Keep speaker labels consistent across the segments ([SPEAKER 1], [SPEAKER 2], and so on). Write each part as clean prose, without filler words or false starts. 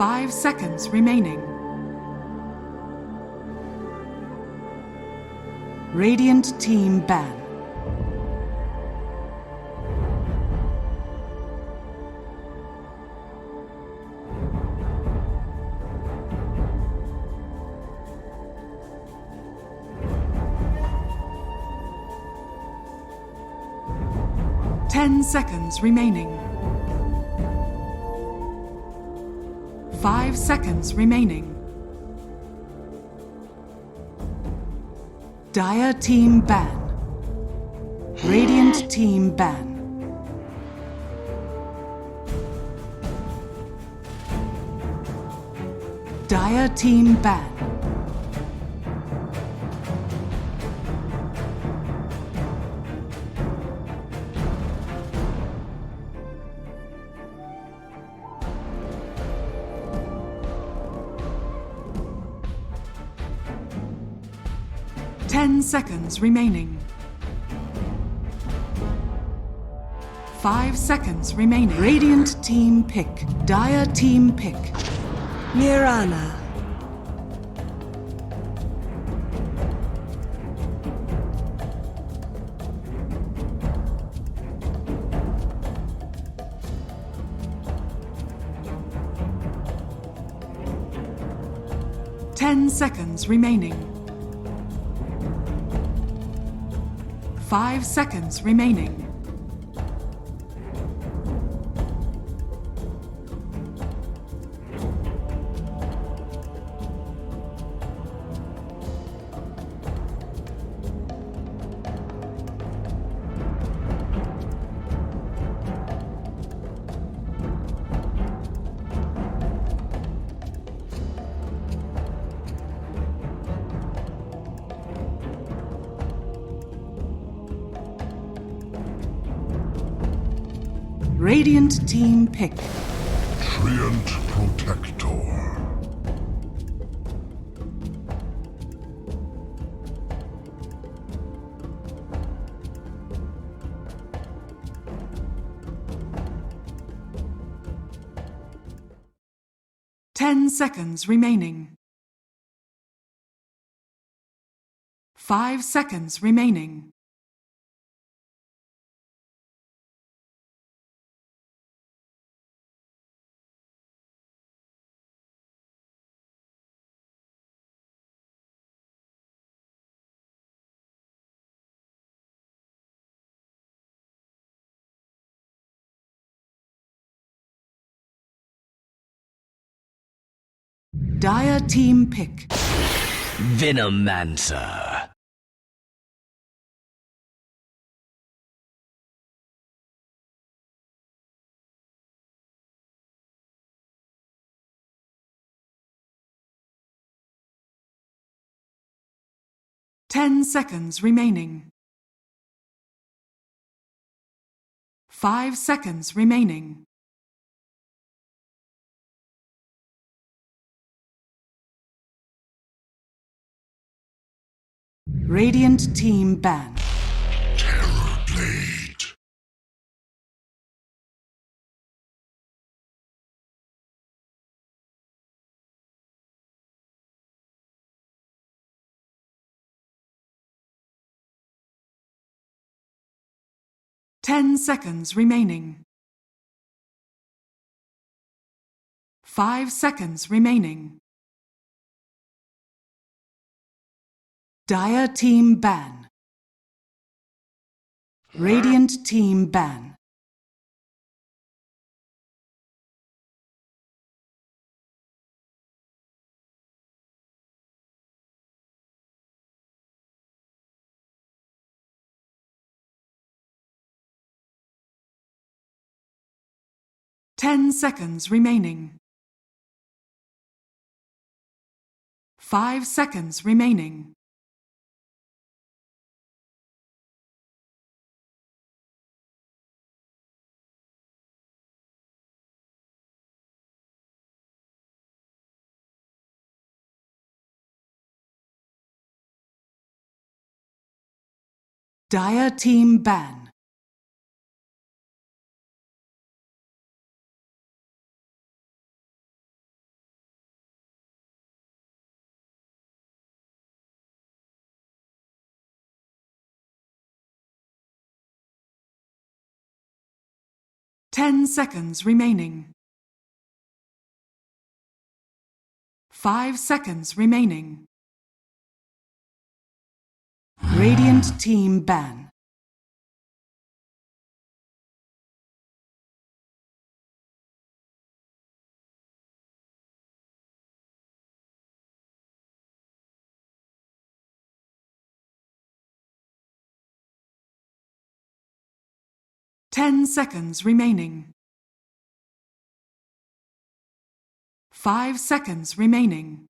[SPEAKER 1] 5 seconds remaining. Radiant team ban. Ten seconds remaining. 5 seconds remaining. Dire team ban. Radiant team ban. Dire team ban. Ten seconds remaining. 5 seconds remaining. Radiant team pick. Dire team pick.
[SPEAKER 2] Mirana.
[SPEAKER 1] Ten seconds remaining. 5 seconds remaining. Radiant team pick.
[SPEAKER 3] Treant Protector.
[SPEAKER 1] Ten seconds remaining. 5 seconds remaining. Dire team pick.
[SPEAKER 4] Venomancer.
[SPEAKER 1] Ten seconds remaining. 5 seconds remaining. Radiant team ban.
[SPEAKER 3] Terror Blade.
[SPEAKER 1] Ten seconds remaining. 5 seconds remaining. Dire team ban. Radiant team ban. Ten seconds remaining. 5 seconds remaining. Dire team ban. 10 seconds remaining. 5 seconds remaining. Radiant team ban. Ten seconds remaining. 5 seconds remaining.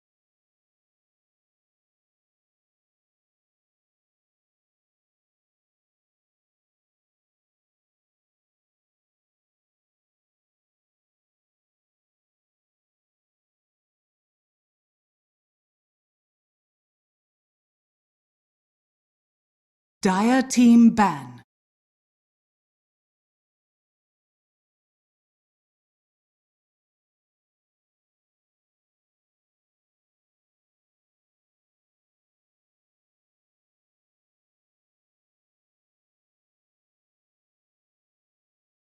[SPEAKER 1] Dire team ban.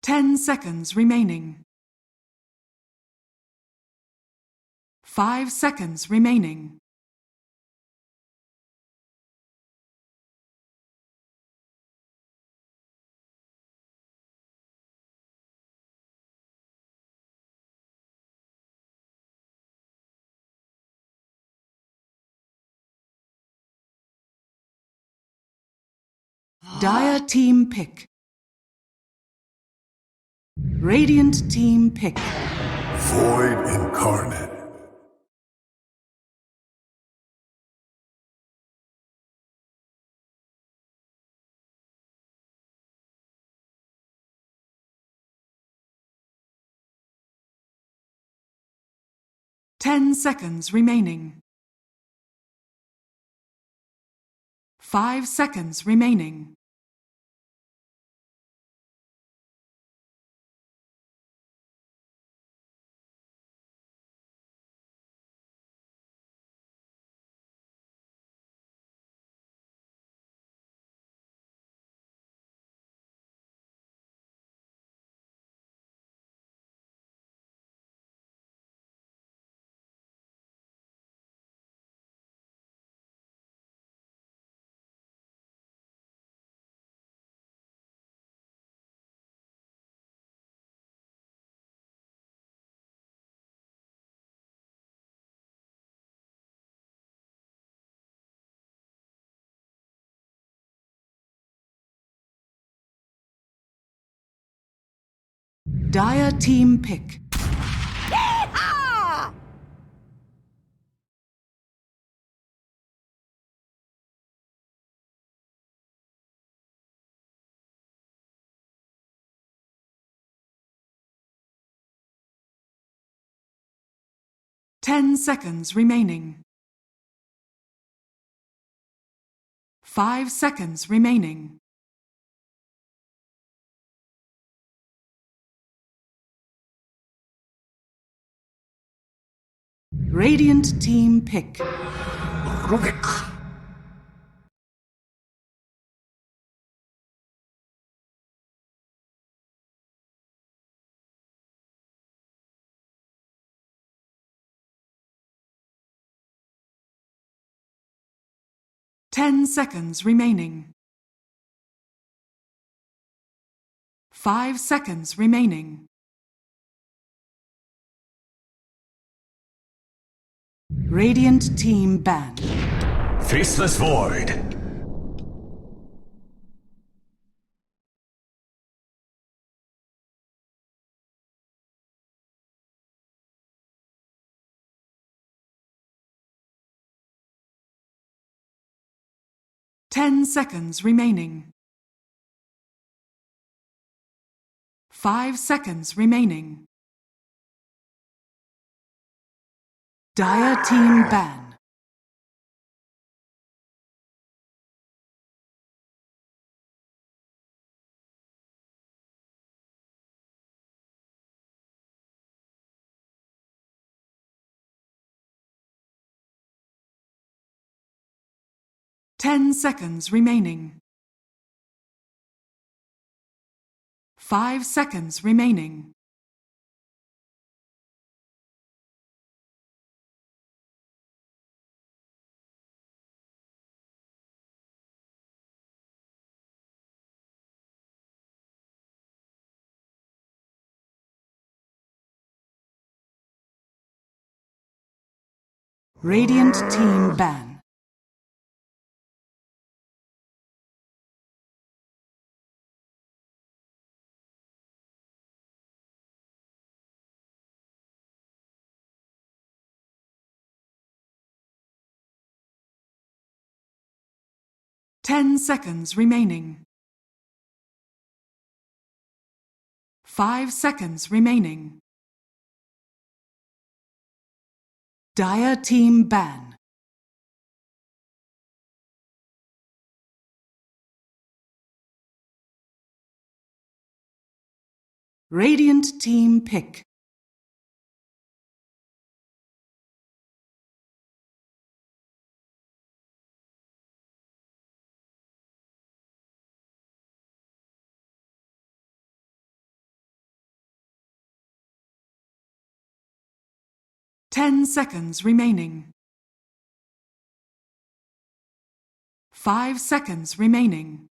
[SPEAKER 1] Ten seconds remaining. 5 seconds remaining. Dire team pick. Radiant team pick.
[SPEAKER 3] Void incarnate.
[SPEAKER 1] Ten seconds remaining. 5 seconds remaining. Dire team pick.
[SPEAKER 2] Yeehaw!
[SPEAKER 1] 10 seconds remaining. 5 seconds remaining. Radiant team pick.
[SPEAKER 3] Rubik.
[SPEAKER 1] 10 seconds remaining. 5 seconds remaining. Radiant team ban.
[SPEAKER 4] Faceless Void.
[SPEAKER 1] Ten seconds remaining. 5 seconds remaining. Dire team ban. Ten seconds remaining. 5 seconds remaining. Radiant team ban. Ten seconds remaining. 5 seconds remaining. Dire team ban. Radiant team pick. Ten seconds remaining. 5 seconds remaining.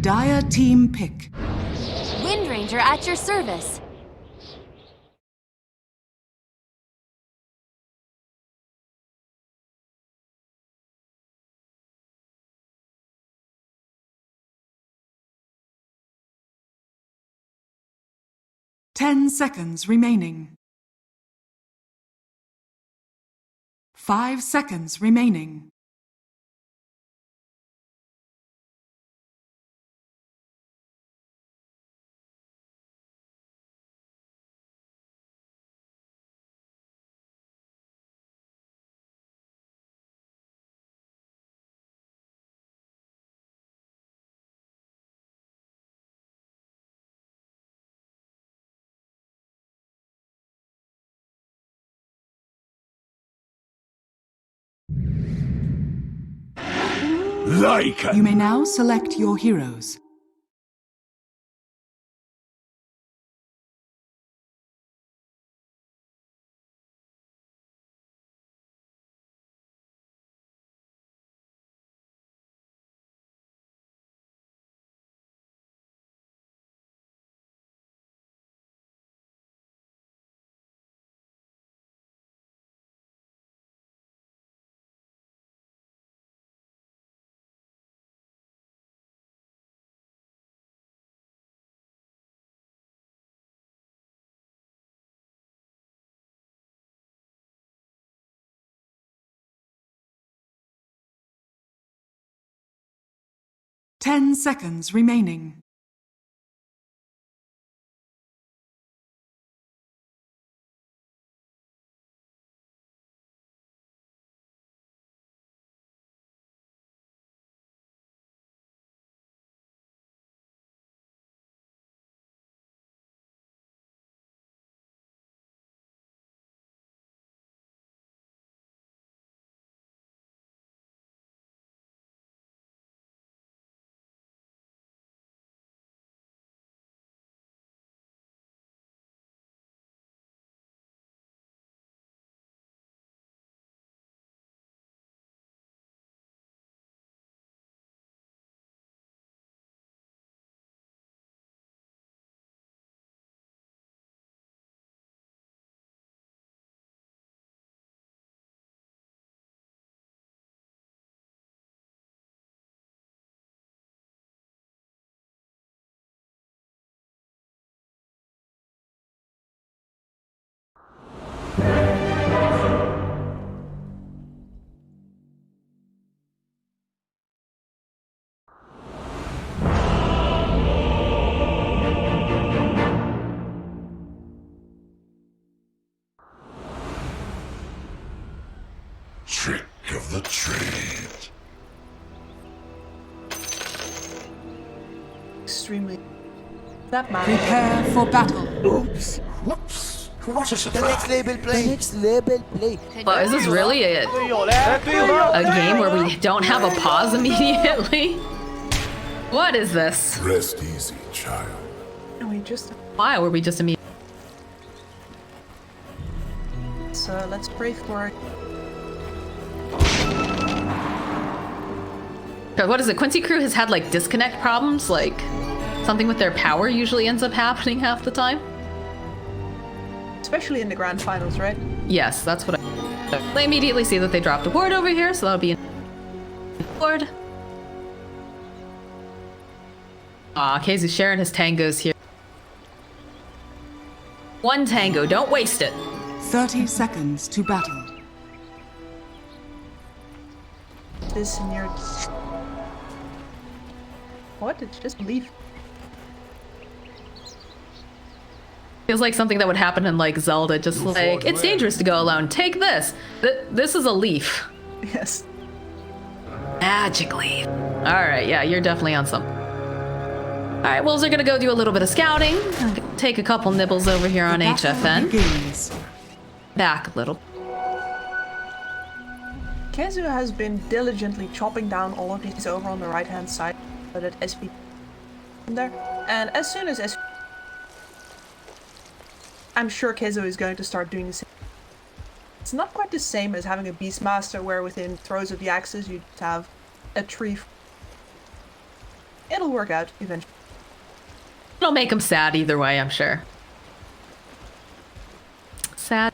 [SPEAKER 1] Dire team pick.
[SPEAKER 5] Wind Ranger at your service.
[SPEAKER 1] Ten seconds remaining. 5 seconds remaining.
[SPEAKER 3] Like
[SPEAKER 1] You may now select your heroes. Ten seconds remaining.
[SPEAKER 3] Trick of the trade.
[SPEAKER 2] Extremely. That man.
[SPEAKER 1] Prepare for battle.
[SPEAKER 3] Oops. Whoops. What a surprise.
[SPEAKER 6] The next label play.
[SPEAKER 7] Well, is this really a game where we don't have a pause immediately? What is this?
[SPEAKER 3] Rest easy, child.
[SPEAKER 2] And we just.
[SPEAKER 7] Why were we just immediately?
[SPEAKER 2] So let's pray for it.
[SPEAKER 7] What is it? Quincy crew has had like disconnect problems, like something with their power usually ends up happening half the time.
[SPEAKER 2] Especially in the grand finals, right?
[SPEAKER 7] Yes, that's what I immediately see that they dropped a ward over here, so that'll be a ward. Aw, KheZu's sharing his tangos here. One tango, don't waste it.
[SPEAKER 1] 30 seconds to battle.
[SPEAKER 2] This in your. What? Did you just leave?
[SPEAKER 7] Feels like something that would happen in like Zelda, just like, it's dangerous to go alone. Take this. This is a leaf.
[SPEAKER 2] Yes.
[SPEAKER 7] Magic leaf. All right, yeah, you're definitely on some. All right, Wolves are gonna go do a little bit of scouting. Take a couple nibbles over here on HFN.
[SPEAKER 1] Begins.
[SPEAKER 7] Back a little.
[SPEAKER 2] KheZu has been diligently chopping down all of these over on the right hand side so that SP there. And as soon as SP, I'm sure KheZu is going to start doing the same. It's not quite the same as having a Beastmaster where within throws of the axes you just have a tree. It'll work out eventually.
[SPEAKER 7] It'll make him sad either way, I'm sure. Sad.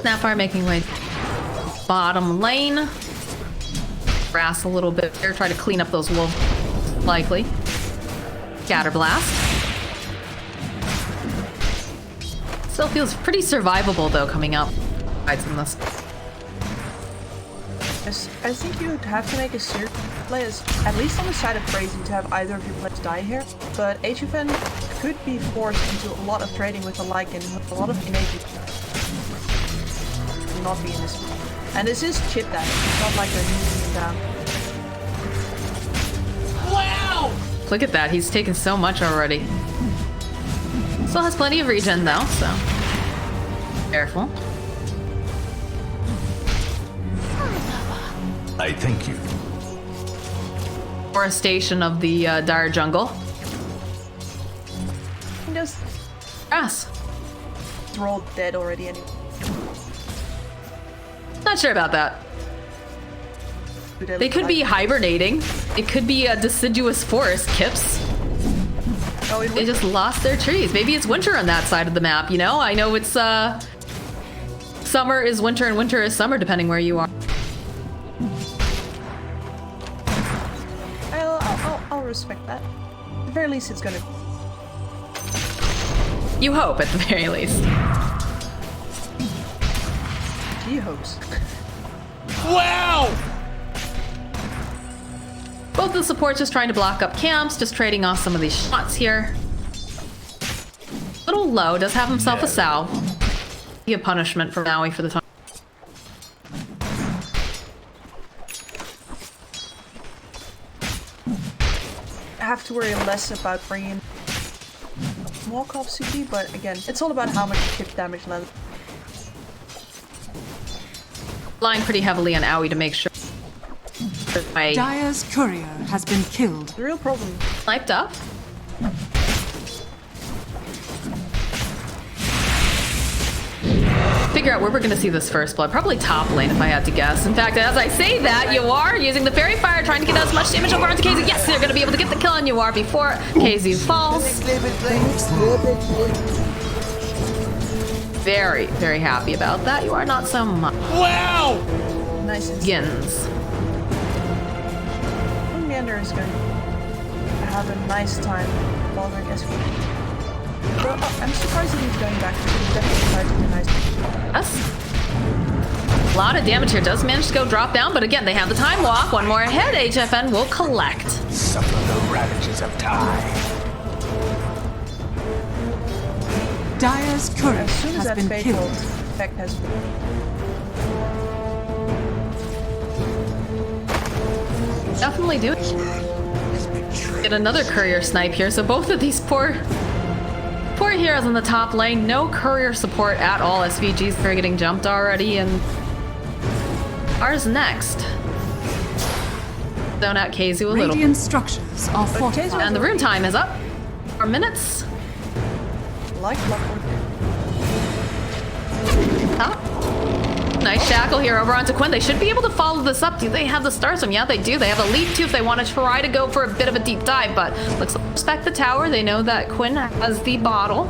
[SPEAKER 7] Snapfire making way bottom lane. Grass a little bit here, try to clean up those wolves, likely. Scatterblast. Still feels pretty survivable though coming out in this.
[SPEAKER 2] Yes, I think you would have to make a serious play, at least on the side of Cr4zy, to have either of your players die here. But HFN could be forced into a lot of trading with the Lycan, with a lot of innate not be in this. And this is chip damage, it's not like they're moving him down.
[SPEAKER 7] Wow! Look at that, he's taken so much already. Still has plenty of regen though, so careful.
[SPEAKER 4] I thank you.
[SPEAKER 7] Forestation of the dire jungle.
[SPEAKER 2] Just
[SPEAKER 7] Grass.
[SPEAKER 2] they're all dead already anyway.
[SPEAKER 7] Not sure about that. They could be hibernating. It could be a deciduous forest, Kips.
[SPEAKER 2] Oh,
[SPEAKER 7] They just lost their trees. Maybe it's winter on that side of the map, you know? I know it's summer is winter and winter is summer depending where you are.
[SPEAKER 2] I'll respect that. At the very least, it's gonna.
[SPEAKER 7] You hope at the very least.
[SPEAKER 2] He hopes.
[SPEAKER 4] Wow!
[SPEAKER 7] Both the supports just trying to block up camps, just trading off some of these shots here. A little low, does have himself a sow. Be a punishment for Maui for the time.
[SPEAKER 2] I have to worry less about bringing walk-off CP, but again, it's all about how much chip damage level.
[SPEAKER 7] Relying pretty heavily on Aoi to make sure.
[SPEAKER 1] Dire's courier has been killed.
[SPEAKER 2] The real problem.
[SPEAKER 7] Sniped up. Figure out where we're gonna see this first blood. Probably top lane if I had to guess. In fact, as I say that, YawaR using the fairy fire, trying to get as much damage over onto KheZu. Yes, they're gonna be able to get the kill on YawaR before KheZu falls. Very, very happy about that. You are not so much.
[SPEAKER 4] Wow!
[SPEAKER 2] Nice.
[SPEAKER 7] Gins.
[SPEAKER 2] MoonMeander is going to have a nice time bothering SV. Well, I'm surprised that he's going back. He's definitely tried to do nice.
[SPEAKER 7] Yes. A lot of damage here. Does manage to go drop down, but again, they have the time walk. One more ahead. HFN will collect.
[SPEAKER 4] Suffer the ravages of time.
[SPEAKER 1] Dire's courier
[SPEAKER 2] As soon as
[SPEAKER 1] has
[SPEAKER 2] that
[SPEAKER 1] been
[SPEAKER 2] fatal
[SPEAKER 1] killed.
[SPEAKER 2] effect has been...
[SPEAKER 7] Definitely do. Get another courier snipe here. So both of these poor heroes in the top lane. No courier support at all. SVG's are getting jumped already, and ours next. Zone out KheZu a little.
[SPEAKER 1] Radiant structures are fortified.
[SPEAKER 7] And the rune time is up. 4 minutes.
[SPEAKER 2] Like clockwork.
[SPEAKER 7] Huh? Nice shackle here over onto Quinn. They should be able to follow this up. Do they have the Starstorm? Yeah, they do. They have a lead too if they want to try to go for a bit of a deep dive, but looks like respect the tower. They know that Quinn has the bottle.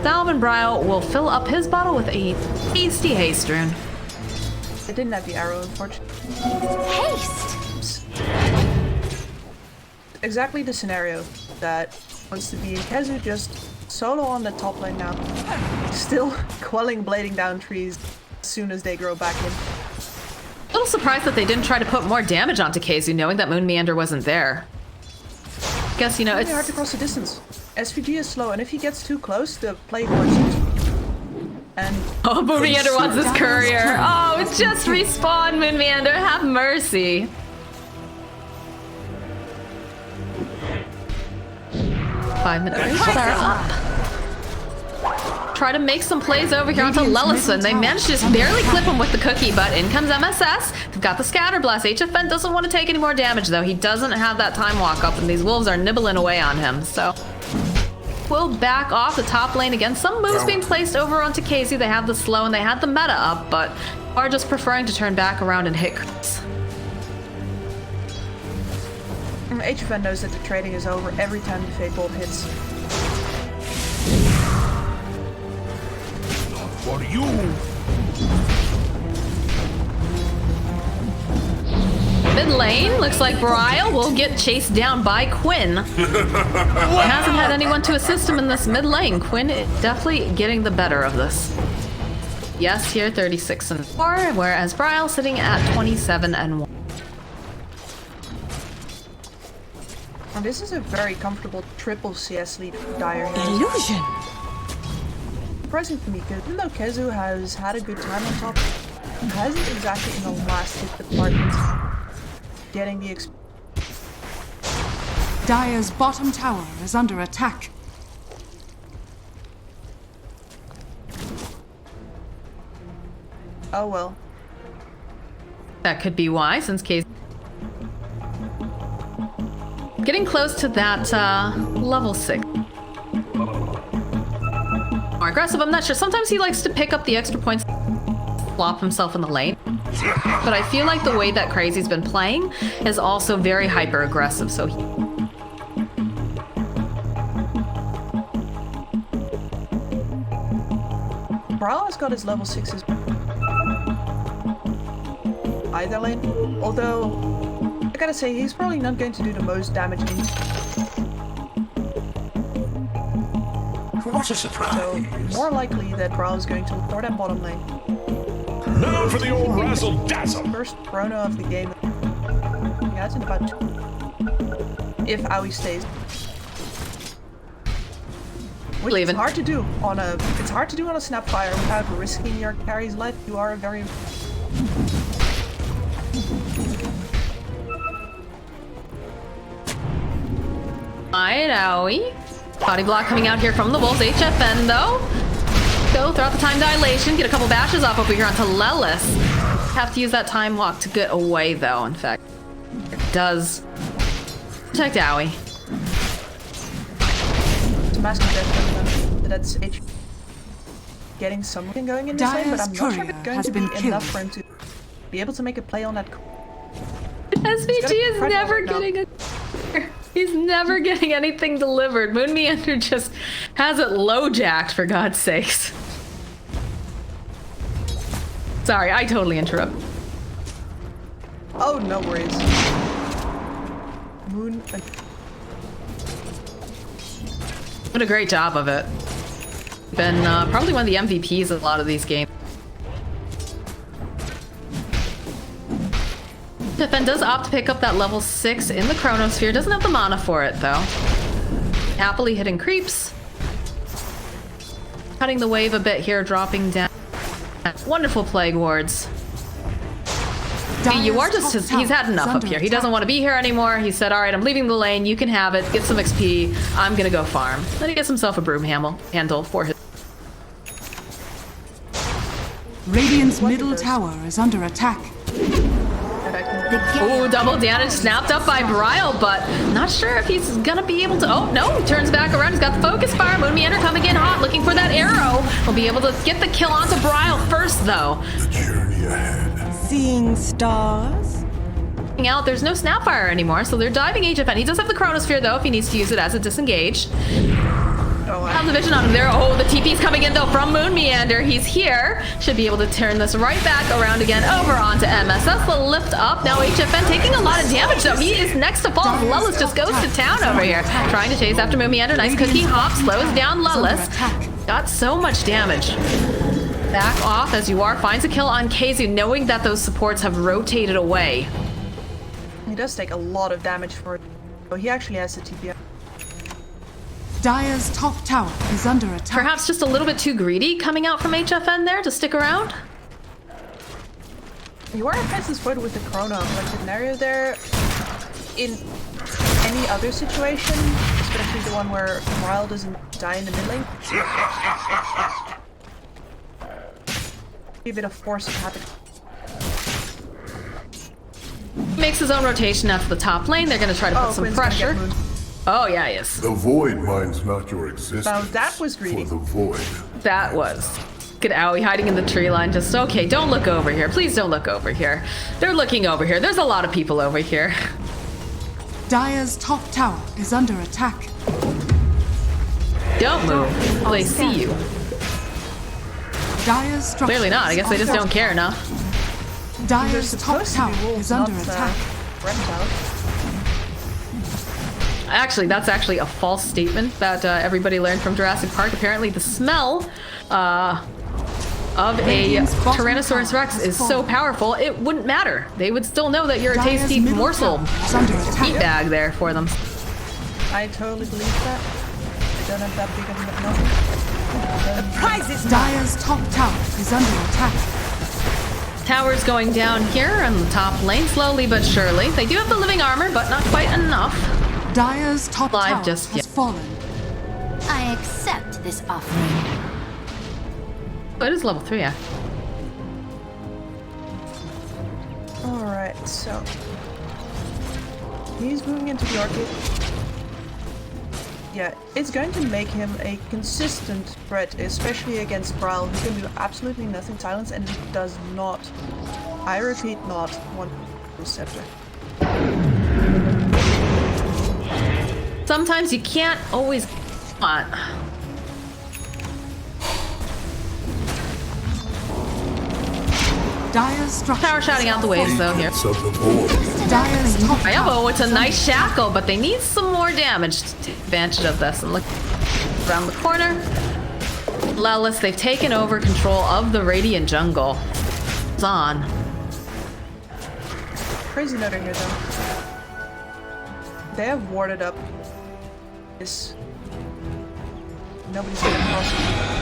[SPEAKER 7] Dalvin Bryle will fill up his bottle with a tasty haste rune.
[SPEAKER 2] It didn't have the arrow, unfortunately.
[SPEAKER 5] Haste!
[SPEAKER 2] Exactly the scenario that wants to be. KheZu just solo on the top lane now. Still quelling blading down trees as soon as they grow back in.
[SPEAKER 7] A little surprised that they didn't try to put more damage onto KheZu, knowing that MoonMeander wasn't there. Guess, you know,
[SPEAKER 2] It's hard to cross the distance. SVG is slow, and if he gets too close, the play works. And
[SPEAKER 7] Oh, MoonMeander wants his courier. Oh, just respawn, MoonMeander. Have mercy. Minutes are up. Try to make some plays over here onto Lelis, and they managed to just barely clip him with the cookie, but in comes MSS. They've got the scatter blast. HFN doesn't want to take any more damage, though. He doesn't have that time walk up, and these wolves are nibbling away on him, so we'll back off the top lane again. Some moves being placed over onto KheZu. They have the slow and they had the meta up, but are just preferring to turn back around and hit crits.
[SPEAKER 2] HFN knows that the trading is over every time the Fate Bolt hits.
[SPEAKER 4] For you.
[SPEAKER 7] Mid lane, looks like Bryle will get chased down by Quinn. Hasn't had anyone to assist him in this mid lane. Quinn is definitely getting the better of this. Yes, here 36 and 4, whereas Bryle sitting at 27 and 1.
[SPEAKER 2] And this is a very comfortable triple CS lead for Dire here.
[SPEAKER 6] Illusion.
[SPEAKER 2] Surprising for me, because even though KheZu has had a good time on top, he hasn't exactly in the last hit department getting the
[SPEAKER 1] Dire's bottom tower is under attack.
[SPEAKER 2] Oh well.
[SPEAKER 7] That could be why, since KheZu getting close to that level 6. More aggressive, I'm not sure. Sometimes he likes to pick up the extra points, flop himself in the lane. But I feel like the way that Cr4zy's been playing is also very hyper aggressive, so
[SPEAKER 2] Bryle has got his level 6s either lane, although I gotta say he's probably not going to do the most damage into.
[SPEAKER 3] What a
[SPEAKER 2] So
[SPEAKER 3] surprise.
[SPEAKER 2] more likely that Bryle is going to look for that bottom lane.
[SPEAKER 4] Now for the old razzle dazzle.
[SPEAKER 2] First chrono of the game. Yeah, it's in about 2. If Aoi stays. Which
[SPEAKER 7] Leave
[SPEAKER 2] is
[SPEAKER 7] it.
[SPEAKER 2] hard to do on a Snapfire without risking your carry's life. You are a very
[SPEAKER 7] Alright, Owie. Body block coming out here from the Wolves. HFN though. Go throughout the time dilation. Get a couple bashes off over here onto Lelis. Have to use that time walk to get away though. In fact, it does protect Owie.
[SPEAKER 2] it's a massive death. That's H getting something going in this lane, but I'm not sure if
[SPEAKER 1] courier
[SPEAKER 2] it's going
[SPEAKER 1] has
[SPEAKER 2] to be
[SPEAKER 1] been
[SPEAKER 2] enough
[SPEAKER 1] killed.
[SPEAKER 2] for him to be able to make a play on that.
[SPEAKER 7] SVG is
[SPEAKER 2] press
[SPEAKER 7] never
[SPEAKER 2] on it now.
[SPEAKER 7] getting a. He's never getting anything delivered. MoonMeander just has it low jacked, for God's sakes. Sorry, I totally interrupt.
[SPEAKER 2] Oh, no worries. Moon.
[SPEAKER 7] What a great job of it. Been probably one of the MVPs of a lot of these games. Defend does opt to pick up that level 6 in the Chronosphere. Doesn't have the mana for it, though. Happily hitting creeps. Cutting the wave a bit here, dropping down. Wonderful Plague Wards. YawaR he's had enough up here. He doesn't want to be here anymore. He said, all right, I'm leaving the lane. You can have it. Get some XP. I'm going to go farm. Then he gets himself a broom handle for his...
[SPEAKER 1] Radiant's middle tower is under attack.
[SPEAKER 7] Ooh, double damage snapped up by Brile, but not sure if he's gonna be able to... Oh, no, he turns back around. He's got the focus fire. MoonMeander coming in hot, looking for that arrow. We'll be able to get the kill onto Brile first, though.
[SPEAKER 3] The journey ahead.
[SPEAKER 6] Seeing stars?
[SPEAKER 7] Out, there's no Snapfire anymore, so they're diving HFN. He does have the Chronosphere, though, if he needs to use it as a disengage. Have the vision on him there. Oh, the TP's coming in, though, from MoonMeander. He's here. Should be able to turn this right back around again over onto MSS. The lift up. Now HFN taking a lot of damage, though. He is next to fall. Lelis just goes to town over here. Trying to chase after MoonMeander. Nice cookie hop. Slows down Lelis. Got so much damage. Back off as YawaR finds a kill on KheZu, knowing that those supports have rotated away.
[SPEAKER 2] He does take a lot of damage for it. Oh, he actually has the TP.
[SPEAKER 1] Dire's top tower is under attack.
[SPEAKER 7] Perhaps just a little bit too greedy coming out from HFN there to stick around.
[SPEAKER 2] YawaR has his foot with the Chrono. Like the scenario there, in any other situation, especially the one where Brile doesn't die in the mid lane, be a bit of force of habit.
[SPEAKER 7] Makes his own rotation after the top lane. They're going to try to put some
[SPEAKER 2] Quinn's
[SPEAKER 7] pressure.
[SPEAKER 2] gonna get
[SPEAKER 7] Oh, yeah, he is.
[SPEAKER 3] The void minds not your existence.
[SPEAKER 2] Now that was greedy.
[SPEAKER 3] For the void.
[SPEAKER 7] That was. Get Owie hiding in the tree line. Just, okay, don't look over here. Please don't look over here. They're looking over here. There's a lot of people over here.
[SPEAKER 1] Dire's top tower is under attack.
[SPEAKER 7] Don't move. Will they see you?
[SPEAKER 1] Dire's structure.
[SPEAKER 7] Clearly not. I guess they just don't care enough.
[SPEAKER 1] Dire's top tower is under attack.
[SPEAKER 7] Actually, that's actually a false statement that everybody learned from Jurassic Park. Apparently, the smell of a Tyrannosaurus Rex is so powerful, it wouldn't matter. They would still know that you're a tasty morsel meat bag there for them.
[SPEAKER 2] I totally believe that. I don't have that big of a
[SPEAKER 1] The prize is Dire's top tower is under attack.
[SPEAKER 7] Tower's going down here on the top lane, slowly but surely. They do have the living armor, but not quite enough.
[SPEAKER 1] Dire's top tower
[SPEAKER 7] just
[SPEAKER 1] has fallen.
[SPEAKER 5] I accept this offering.
[SPEAKER 7] Oh, it is level 3, yeah.
[SPEAKER 2] Alright, so he's moving into the arcade. Yeah, it's going to make him a consistent threat, especially against Brile, who can do absolutely nothing silence and does not, I repeat, not want scepter.
[SPEAKER 7] Sometimes you can't always want.
[SPEAKER 1] Dire's structure.
[SPEAKER 7] Power shouting out the waves though here.
[SPEAKER 3] Of the void.
[SPEAKER 1] Dire's top
[SPEAKER 7] Oh, it's a nice shackle, but they need some more damage to take advantage of this. And look around the corner. Lelis, they've taken over control of the Radiant jungle. It's on.
[SPEAKER 2] Crazy note here though. They have warded up this. Nobody's gonna cross.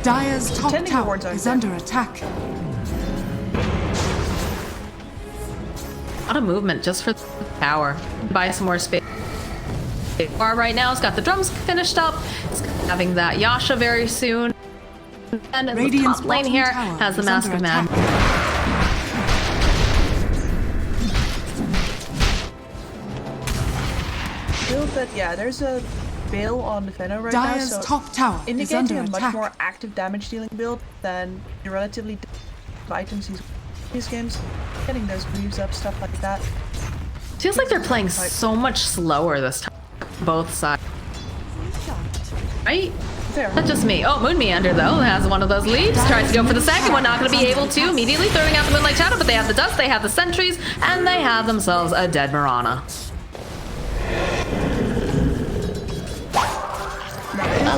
[SPEAKER 1] Dire's top
[SPEAKER 2] Pretending the
[SPEAKER 1] tower
[SPEAKER 2] wards aren't
[SPEAKER 1] is
[SPEAKER 2] there.
[SPEAKER 1] under attack.
[SPEAKER 7] A lot of movement just for power. Buy some more space. YawaR right now has got the drums finished up. It's having that Yasha very soon. And in the
[SPEAKER 1] Radiant's
[SPEAKER 7] top lane
[SPEAKER 1] bottom
[SPEAKER 7] here
[SPEAKER 1] tower
[SPEAKER 7] has the
[SPEAKER 1] is
[SPEAKER 7] Mask
[SPEAKER 1] under
[SPEAKER 7] of Man.
[SPEAKER 1] attack.
[SPEAKER 2] Build that, yeah, there's a Veil on the Venom right
[SPEAKER 1] Dire's
[SPEAKER 2] now, so
[SPEAKER 1] top tower is
[SPEAKER 2] indicating
[SPEAKER 1] under
[SPEAKER 2] a much
[SPEAKER 1] attack.
[SPEAKER 2] more active damage dealing build than the relatively items he's these games. Getting those greaves up, stuff like that.
[SPEAKER 7] Feels like they're playing so much slower this time. Both sides. Right?
[SPEAKER 2] There.
[SPEAKER 7] Not just me. Oh, MoonMeander though has one of those leaps. Tries to go for the second one. Not going to be able to. Immediately throwing out the Moonlight Shadow, but they have the dust, they have the sentries, and they have themselves a dead Mirana.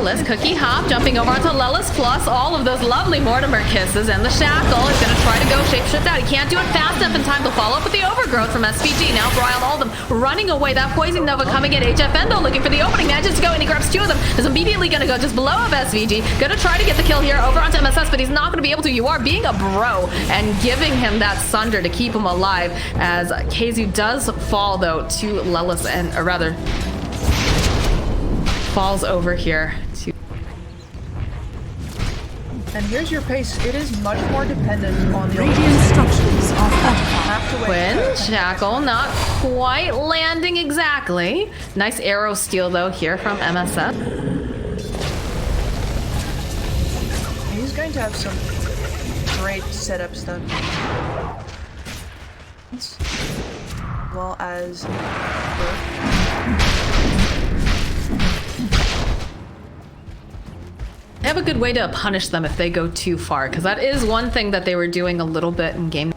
[SPEAKER 7] Lelis. Cookie hop, jumping over onto Lelis, plus all of those lovely Mortimer kisses, and the shackle is going to try to go shapeshift out. He can't do it fast enough in time. They'll follow up with the overgrowth from SVG. Now Brian, all of them running away. That Poison Nova coming in. HFN though looking for the opening. Manages to go and he grabs two of them. Is immediately going to go just below of SVG. Going to try to get the kill here over onto MSS, but he's not going to be able to. YawaR being a bro and giving him that Sunder to keep him alive, as KheZu does fall though to Lelis, and or rather falls over here to.
[SPEAKER 2] And here's your pace. It is much more dependent on the
[SPEAKER 1] Radiant structures are fortified.
[SPEAKER 7] Quinn, shackle, not quite landing exactly. Nice arrow steal though here from MSF.
[SPEAKER 2] He's going to have some great setups done. As well as
[SPEAKER 7] They have a good way to punish them if they go too far, because that is one thing that they were doing a little bit in game.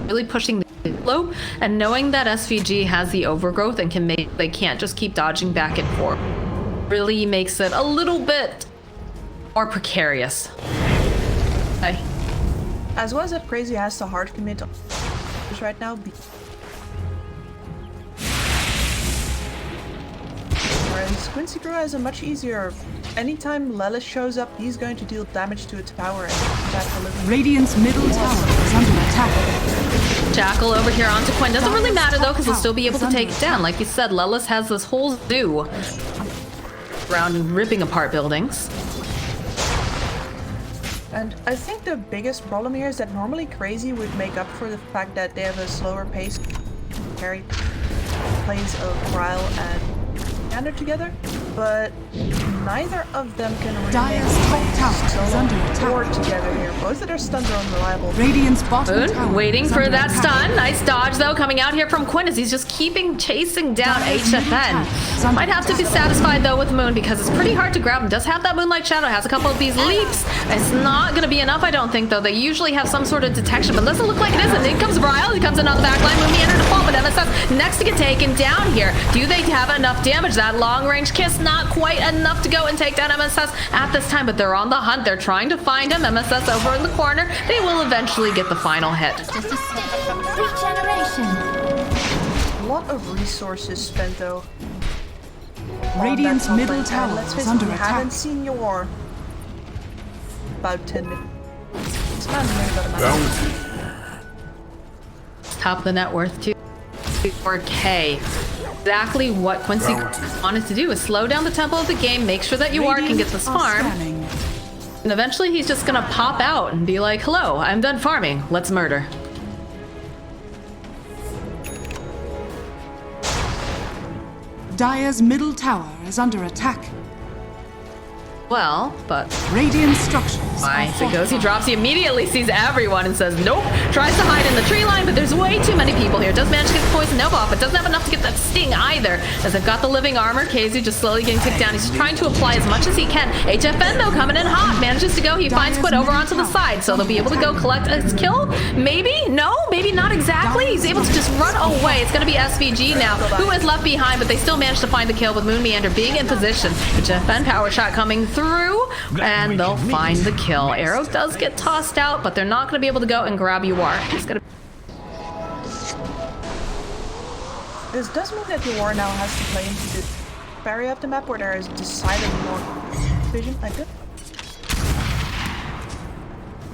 [SPEAKER 7] Really pushing the low, and knowing that SVG has the overgrowth and they can't just keep dodging back and forth, really makes it a little bit more precarious. Okay.
[SPEAKER 2] as well as that Cr4zy has to hard commit right now. Whereas Quincy has a much easier. Anytime Lelis shows up, he's going to deal damage to its tower and attack the living.
[SPEAKER 1] Radiant's middle tower is under attack.
[SPEAKER 7] Jackal over here onto Quinn. Doesn't really matter though, because he'll still be able to take it down. Like you said, Lelis has this whole zoo around and ripping apart buildings.
[SPEAKER 2] And I think the biggest problem here is that normally Cr4zy would make up for the fact that they have a slower pace. Carry plays of Ryle and MoonMeander together, but neither of them can really
[SPEAKER 1] Dire's top tower is under
[SPEAKER 2] or
[SPEAKER 1] attack.
[SPEAKER 2] together here. Both of their stuns are unreliable.
[SPEAKER 1] Radiant's bottom tower
[SPEAKER 7] Moon waiting
[SPEAKER 1] is
[SPEAKER 7] for
[SPEAKER 1] under
[SPEAKER 7] that
[SPEAKER 1] attack.
[SPEAKER 7] stun. Nice dodge though coming out here from Quinn as he's just chasing down
[SPEAKER 1] Dire's middle tower is
[SPEAKER 7] HFN.
[SPEAKER 1] under
[SPEAKER 7] Might have to be
[SPEAKER 1] attack.
[SPEAKER 7] satisfied though with Moon because it's pretty hard to grab him. Does have that Moonlight Shadow, has a couple of these leaps. It's not going to be enough, I don't think though. They usually have some sort of detection, but doesn't look like it is. And in comes Ryle. He comes in on the back line. MoonMeander to fall, but MSS next to get taken down here. Do they have enough damage? That long range kiss not quite enough to go and take down MSS at this time, but they're on the hunt. They're trying to find him. MSS over in the corner. They will eventually get the final hit.
[SPEAKER 5] Just a step. Regeneration.
[SPEAKER 2] A lot of resources spent though.
[SPEAKER 1] Radiant's
[SPEAKER 2] on that
[SPEAKER 1] middle
[SPEAKER 2] top lane. And
[SPEAKER 1] tower
[SPEAKER 2] let's
[SPEAKER 1] is
[SPEAKER 2] face it,
[SPEAKER 1] under
[SPEAKER 2] we
[SPEAKER 1] attack.
[SPEAKER 2] haven't seen YawaR about 10 minutes. It's not really about a minute.
[SPEAKER 3] Bounty.
[SPEAKER 7] Top of the net worth too. 4K. Exactly what Quincy wanted to do is slow down the tempo of the game, make sure that YawaR can get this
[SPEAKER 1] Radiant are
[SPEAKER 7] farm,
[SPEAKER 1] scanning.
[SPEAKER 7] and eventually he's just gonna pop out and be like, hello, I'm done farming, let's murder.
[SPEAKER 1] Dire's middle tower is under attack.
[SPEAKER 7] Well, but
[SPEAKER 1] Radiant structures
[SPEAKER 7] fine.
[SPEAKER 1] are
[SPEAKER 7] So he goes, he
[SPEAKER 1] fortified.
[SPEAKER 7] drops, he immediately sees everyone and says, nope. Tries to hide in the tree line, but there's way too many people here. Does manage to get the poison nova off, but doesn't have enough to get that sting either. As they've got the living armor, KheZu just slowly getting ticked down. He's just trying to apply as much as he can. HFN though coming in hot, manages to go. He finds Quinn over onto the side, so they'll be able to go collect his kill. Maybe? No, maybe not exactly. He's able to just run away. It's gonna be SVG now, who is left behind, but they still manage to find the kill with MoonMeander being in position. HFN power shot coming through. And they'll find the kill. Arrow does get tossed out, but they're not going to be able to go and grab YawaR. He's going to.
[SPEAKER 2] This does mean that YawaR now has to play into the area of the map where there is decidedly more vision. I could.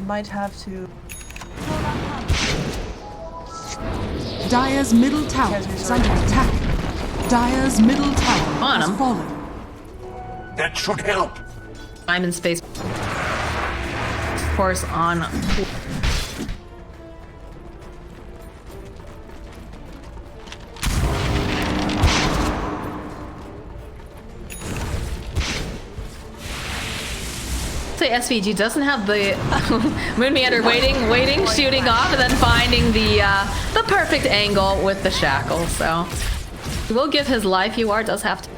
[SPEAKER 2] Might have to.
[SPEAKER 1] Dire's middle tower is under attack. Dire's middle tower
[SPEAKER 7] On
[SPEAKER 1] has
[SPEAKER 7] him.
[SPEAKER 1] fallen.
[SPEAKER 3] That should help.
[SPEAKER 7] Time and space. Of course, on. Say SVG doesn't have the MoonMeander waiting, shooting off, and then finding the perfect angle with the shackle. So he will give his life. YawaR does have to be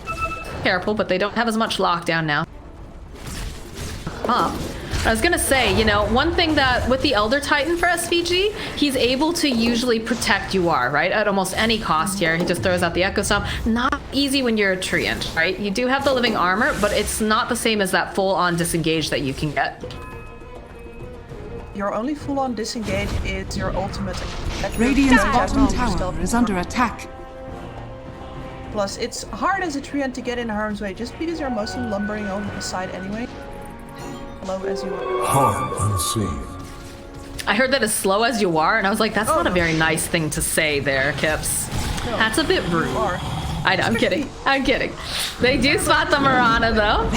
[SPEAKER 7] careful, but they don't have as much lockdown now. Up. I was gonna say, you know, one thing that with the Elder Titan for SVG, he's able to usually protect YawaR, right? At almost any cost here. He just throws out the Echo Stomp. Not easy when you're a Treant, right? You do have the living armor, but it's not the same as that full-on disengage that you can get.
[SPEAKER 2] Your only full-on disengage is your ultimate.
[SPEAKER 1] Radiant's bottom tower is under attack.
[SPEAKER 2] Plus, it's hard as a Treant to get in harm's way, just because you're mostly lumbering over the side anyway. Low as you are.
[SPEAKER 3] Harm unseen.
[SPEAKER 7] I heard that as slow as YawaR, and I was like, that's not a very nice thing to say there, Kips.
[SPEAKER 2] No,
[SPEAKER 7] That's a bit rude.
[SPEAKER 2] you are.
[SPEAKER 7] I know, I'm kidding. I'm kidding. They do spot the Mirana, though.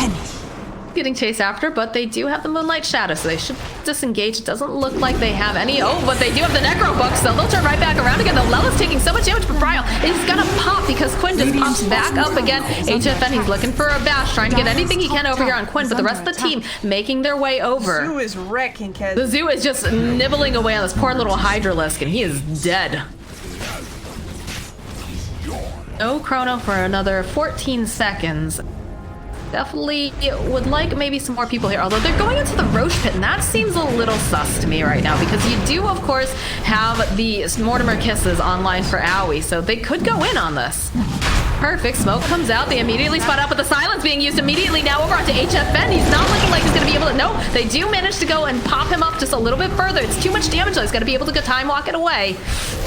[SPEAKER 7] Getting chased after, but they do have the Moonlight Shadow, so they should disengage. It doesn't look like they have any. Oh, but they do have the Necro Book, so they'll turn right back around again. The Lelis taking so much damage from Bryle. He's gonna pop because Quinn just pops back up again. HFN, he's looking for a bash, trying to get anything he can over here on Quinn, but the rest of the team making their way over.
[SPEAKER 2] Zoo is wrecking KheZu.
[SPEAKER 7] The Zoo is just nibbling away on this poor little Hydralisk, and he is dead. No chrono for another 14 seconds. Definitely would like maybe some more people here, although they're going into the Roche pit, and that seems a little sus to me right now, because you do, of course, have the Mortimer Kisses online for Owie, so they could go in on this. Perfect. Smoke comes out. They immediately spot out, but the silence being used immediately now over onto HFN. He's not looking like he's going to be able to... No, they do manage to go and pop him up just a little bit further. It's too much damage, though. He's going to be able to go time walk it away.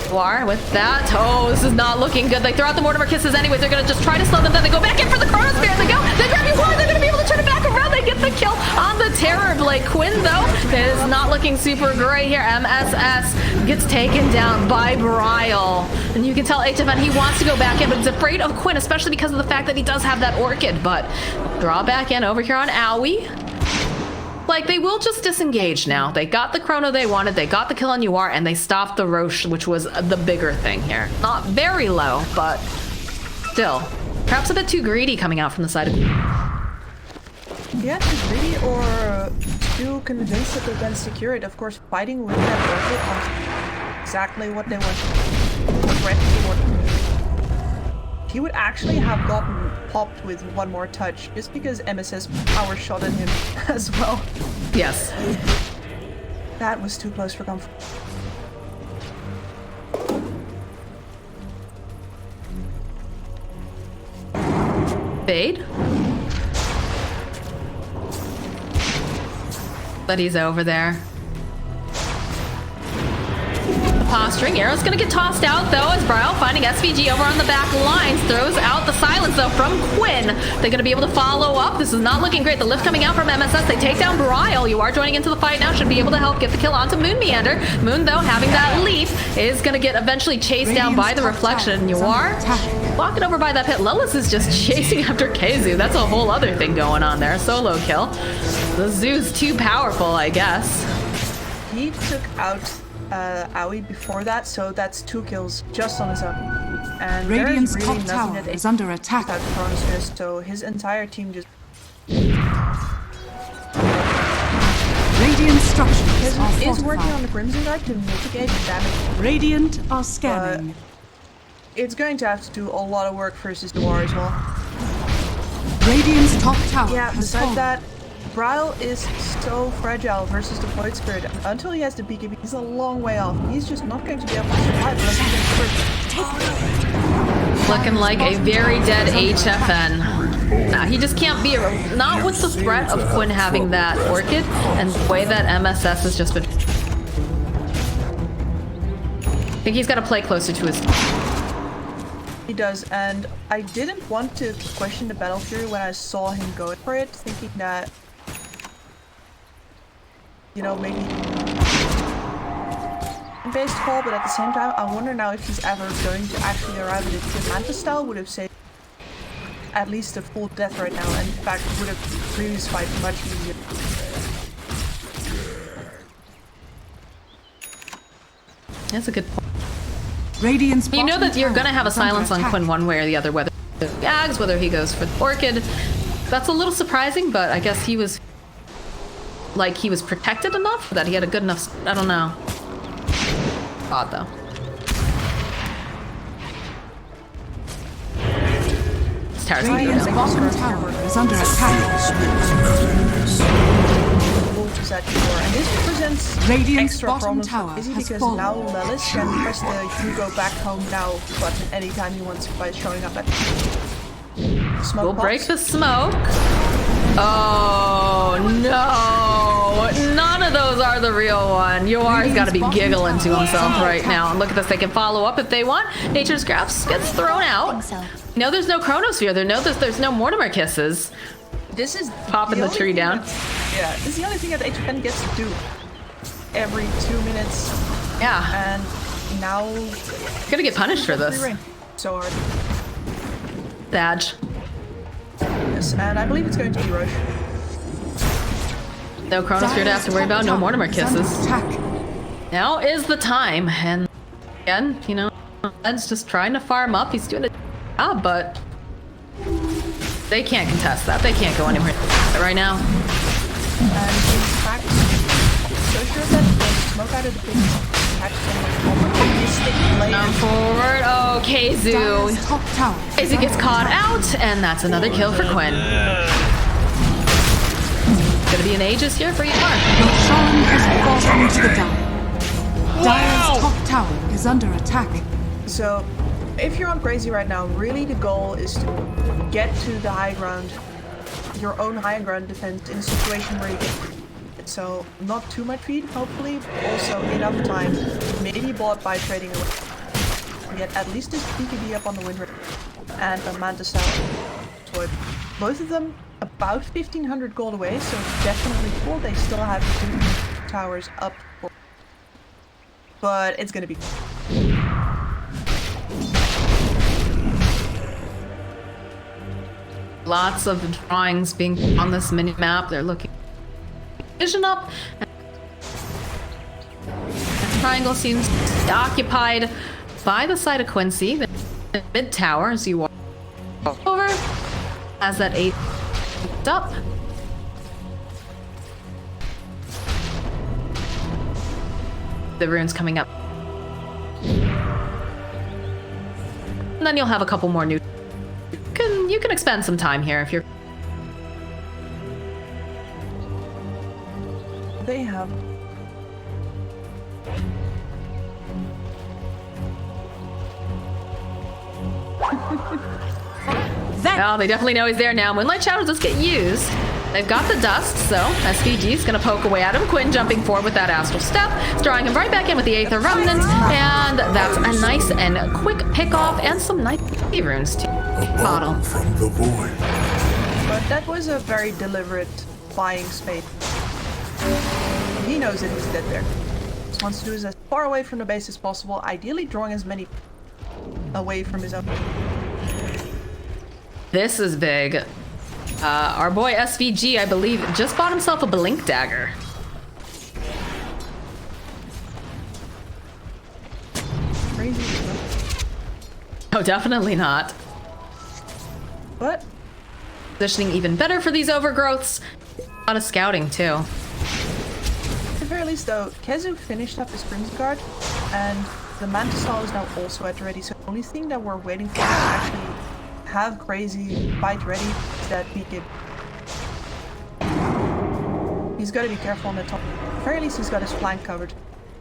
[SPEAKER 7] YawaR with that. Oh, this is not looking good. They throw out the Mortimer Kisses anyways. They're going to just try to slow them down. They go back in for the Chronosphere. They go. They grab YawaR. They're going to be able to turn it back around. They get the kill on the Terror Blade. Quinn, though, is not looking super great here. MSS gets taken down by Bryle. And you can tell HFN, he wants to go back in, but he's afraid of Quinn, especially because of the fact that he does have that Orchid. But draw back in over here on Owie. Like, they will just disengage now. They got the chrono they wanted, they got the kill on YawaR, and they stopped the Roche, which was the bigger thing here. Not very low, but still. Perhaps a bit too greedy coming out from the side of...
[SPEAKER 2] Yeah, too greedy or too convinced that they're going to secure it. Of course, fighting with that Orchid on exactly what they want. He would actually have gotten popped with one more touch just because MSS power shot at him as well.
[SPEAKER 7] Yes.
[SPEAKER 2] That was too close for comfort.
[SPEAKER 7] Fade. But he's over there. Posturing. Arrow's gonna get tossed out though as Bryle finding SVG over on the back lines. Throws out the silence though from Quinn. They're gonna be able to follow up. This is not looking great. The lift coming out from MSS. They take down Bryle. YawaR joining into the fight now. Should be able to help get the kill onto MoonMeander. Moon though having that leap is gonna get eventually chased down by the reflection. YawaR walking over by that pit. Lelis is just chasing after KheZu. That's a whole other thing going on there. Solo kill. The Zoo's too powerful, I guess.
[SPEAKER 2] He took out Owie before that, so that's 2 kills just on his own. And
[SPEAKER 1] Radiant's
[SPEAKER 2] there's really
[SPEAKER 1] top
[SPEAKER 2] nothing
[SPEAKER 1] tower
[SPEAKER 2] that
[SPEAKER 1] is under attack.
[SPEAKER 2] without Chronosphere, so his entire team just...
[SPEAKER 1] Radiant structures are
[SPEAKER 2] is working
[SPEAKER 1] fortified.
[SPEAKER 2] on the Crimson Guard to mitigate the damage.
[SPEAKER 1] Radiant are scanning.
[SPEAKER 2] It's going to have to do a lot of work versus YawaR as well.
[SPEAKER 1] Radiant's top tower
[SPEAKER 2] Yeah,
[SPEAKER 1] has
[SPEAKER 2] besides
[SPEAKER 1] fallen.
[SPEAKER 2] that, Bryle is so fragile versus the Void Spirit. Until he has the BKB, he's a long way off. He's just not going to be able to survive unless he gets hurt.
[SPEAKER 7] Looking like a very dead HFN. Nah, he just can't be around. Not with the threat of Quinn having that Orchid and the way that MSS has just been. I think he's got to play closer to his...
[SPEAKER 2] He does, and I didn't want to question the Battle Fury when I saw him go for it, thinking that, you know, maybe based call, but at the same time, I wonder now if he's ever going to actually arrive at it, because Manta style would have saved at least a full death right now, and in fact would have previous fight much easier.
[SPEAKER 7] That's a good point.
[SPEAKER 1] Radiant's
[SPEAKER 7] You know
[SPEAKER 1] bottom
[SPEAKER 7] that you're
[SPEAKER 1] tower
[SPEAKER 7] going to have a
[SPEAKER 1] is under
[SPEAKER 7] silence on
[SPEAKER 1] attack.
[SPEAKER 7] Quinn one way or the other, whether he gags, whether he goes for the Orchid. That's a little surprising, but I guess he was... like, he was protected enough that he had a good enough... I don't know. Odd, though. This tower's gonna go
[SPEAKER 1] Radiant's
[SPEAKER 7] down.
[SPEAKER 1] bottom tower is under attack.
[SPEAKER 2] approaches that door. And this presents
[SPEAKER 1] Radiant's
[SPEAKER 2] extra
[SPEAKER 1] bottom
[SPEAKER 2] problems
[SPEAKER 1] tower
[SPEAKER 2] for KheZu
[SPEAKER 1] has
[SPEAKER 2] because
[SPEAKER 1] fallen.
[SPEAKER 2] now Lelis can press the "You go back home now" button anytime he wants by showing up at smoke
[SPEAKER 7] We'll
[SPEAKER 2] box.
[SPEAKER 7] break the smoke. Oh no! None of those are the real one. YawaR's got to be giggling to himself right now. And look at this, they can follow up if they want. Nature's Grasp gets thrown out. No, there's no Chronosphere. There's no Mortimer Kisses.
[SPEAKER 2] This is
[SPEAKER 7] Popping the
[SPEAKER 2] only
[SPEAKER 7] tree
[SPEAKER 2] thing
[SPEAKER 7] down.
[SPEAKER 2] Yeah, this is the only thing that HFN gets to do every 2 minutes,
[SPEAKER 7] Yeah,
[SPEAKER 2] and now
[SPEAKER 7] gonna get punished for this.
[SPEAKER 2] so hard.
[SPEAKER 7] Badge.
[SPEAKER 2] Yes, and I believe it's going to be Roche.
[SPEAKER 7] No Chronosphere to have to worry about. No Mortimer Kisses.
[SPEAKER 1] Attack.
[SPEAKER 7] Now is the time, and again, you know, Ed's just trying to farm up. He's doing a job, but they can't contest that. They can't go anywhere right now.
[SPEAKER 2] And in fact, so sure that the smoke out of the pit catch them
[SPEAKER 7] Come forward. Oh, KheZu.
[SPEAKER 1] Dire's top tower.
[SPEAKER 7] KheZu gets caught out, and that's another kill for Quinn. Gonna be an Aegis here for YawaR.
[SPEAKER 1] Sean has fallen to the Dire. Dire's top tower is under attack.
[SPEAKER 2] So, if you're on KheZu right now, really the goal is to get to the high ground, your own high ground defense in a situation where you get it. So, not too much feed, hopefully, but also enough time, maybe bought by trading away. Get at least this PKB up on the wind rate and a Manta Tower. So, both of them about 1500 gold away, so it's definitely cool. They still have 2 towers up, but it's gonna be
[SPEAKER 7] Lots of drawings being on this mini map. They're looking vision up. The triangle seems occupied by the side of Quincy. The mid tower, as you walk over, has that 8 up. The runes coming up. And then you'll have a couple more new. You can expend some time here if you're.
[SPEAKER 2] They have.
[SPEAKER 7] Oh, they definitely know he's there now. Moonlight Shadow does get used. They've got the dust, so SVG's gonna poke away at him. Quinn jumping forward with that Astral Step, drawing him right back in with the Aether Remnant, and that's a nice and quick pick off and some nice runes to bottle.
[SPEAKER 3] From the void.
[SPEAKER 2] But that was a very deliberate buying space. He knows that he's dead there. Just wants to do is as far away from the base as possible, ideally drawing as many away from his own.
[SPEAKER 7] This is big. Our boy SVG, I believe, just bought himself a Blink Dagger.
[SPEAKER 2] Crazy stuff.
[SPEAKER 7] Oh, definitely not.
[SPEAKER 2] But
[SPEAKER 7] Positioning even better for these overgrowths. A lot of scouting, too.
[SPEAKER 2] at the very least though, KheZu finished up his Crimson Guard and the Manta Stall is now also at ready, so the only thing that we're waiting for to actually have KheZu fight ready is that beacon. He's got to be careful on the top. At the very least, he's got his flank covered.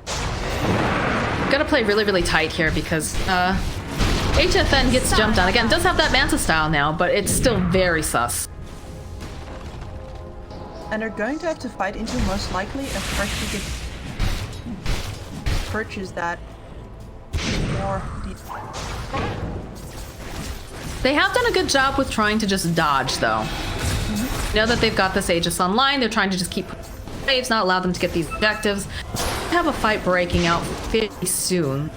[SPEAKER 7] Gotta play really, really tight here because HFN gets jumped on. Again, does have that Manta style now, but it's still very sus.
[SPEAKER 2] And they're going to have to fight into most likely a fresh beacon. Purchase that more deep.
[SPEAKER 7] They have done a good job with trying to just dodge, though. Now that they've got this Aegis online, they're trying to just keep waves, not allow them to get these objectives. Have a fight breaking out pretty soon.